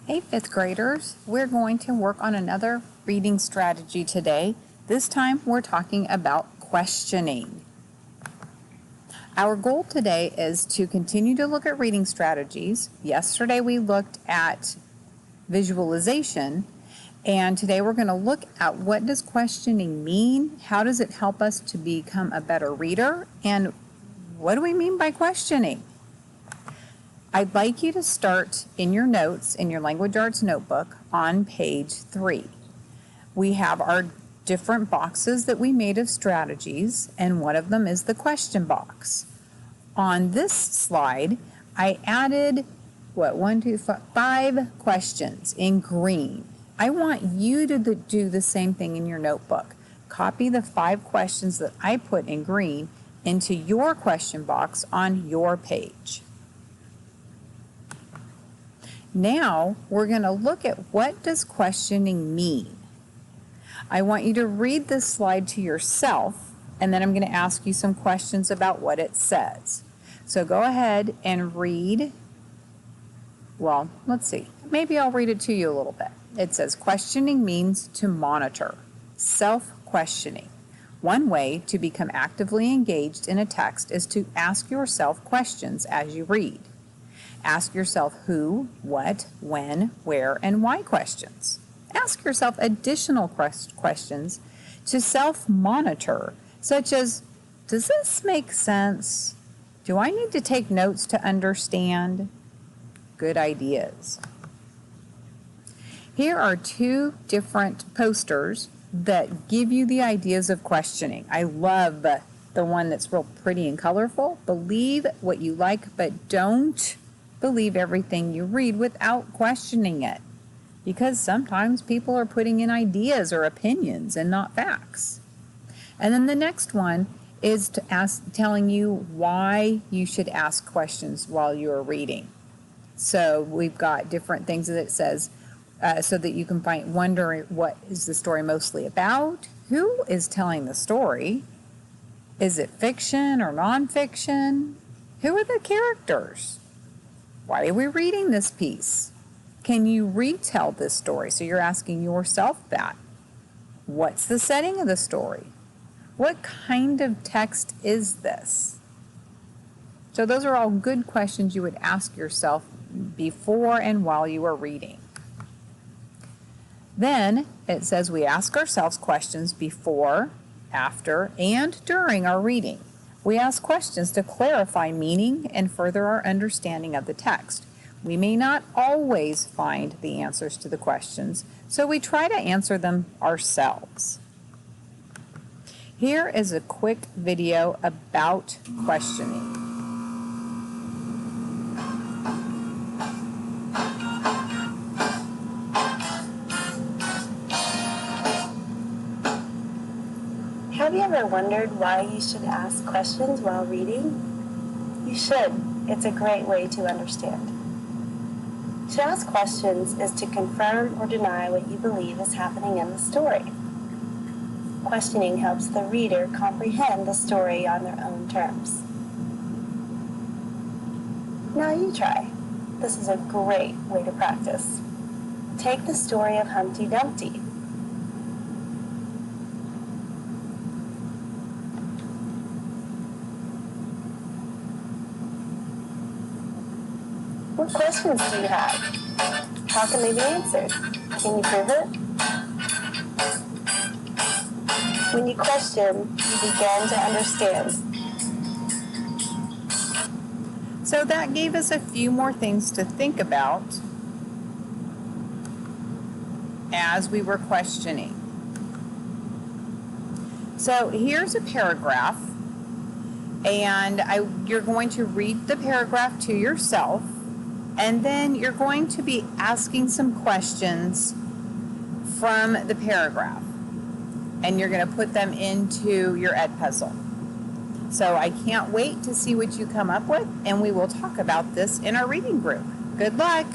Hey, fifth graders, we're going to work on another reading strategy today. This time we're talking about questioning. Our goal today is to continue to look at reading strategies. Yesterday we looked at visualization, and today we're going to look at what does questioning mean, how does it help us to become a better reader, and what do we mean by questioning? I'd like you to start in your notes, in your language arts notebook, on page 3. We have our different boxes that we made of strategies, and one of them is the question box. On this slide, I added, 5 questions in green. I want you to do the same thing in your notebook. Copy the 5 questions that I put in green into your question box on your page. Now, we're going to look at what does questioning mean. I want you to read this slide to yourself, and then I'm going to ask you some questions about what it says. So go ahead and read. Well, let's see. Maybe I'll read it to you a little bit. It says, questioning means to monitor, self-questioning. One way to become actively engaged in a text is to ask yourself questions as you read. Ask yourself who, what, when, where, and why questions. Ask yourself additional questions to self-monitor, such as, does this make sense? Do I need to take notes to understand? Good ideas. Here are 2 different posters that give you the ideas of questioning. I love the one that's real pretty and colorful. Believe what you like, but don't believe everything you read without questioning it, because sometimes people are putting in ideas or opinions and not facts. And then the next one is telling you why you should ask questions while you're reading. So we've got different things that it says so that you can wonder what is the story mostly about, who is telling the story, is it fiction or nonfiction, who are the characters? Why are we reading this piece? Can you retell this story? So you're asking yourself that. What's the setting of the story? What kind of text is this? So those are all good questions you would ask yourself before and while you are reading. Then it says we ask ourselves questions before, after, and during our reading. We ask questions to clarify meaning and further our understanding of the text. We may not always find the answers to the questions, so we try to answer them ourselves. Here is a quick video about questioning. Have you ever wondered why you should ask questions while reading? You should. It's a great way to understand. To ask questions is to confirm or deny what you believe is happening in the story. Questioning helps the reader comprehend the story on their own terms. Now you try. This is a great way to practice. Take the story of Humpty Dumpty. What questions do you have? How can they be answered? Can you prove it? When you question, you begin to understand. So that gave us a few more things to think about as we were questioning. So here's a paragraph, and you're going to read the paragraph to yourself. And then you're going to be asking some questions from the paragraph. And you're going to put them into your Edpuzzle. So I can't wait to see what you come up with, and we will talk about this in our reading group. Good luck!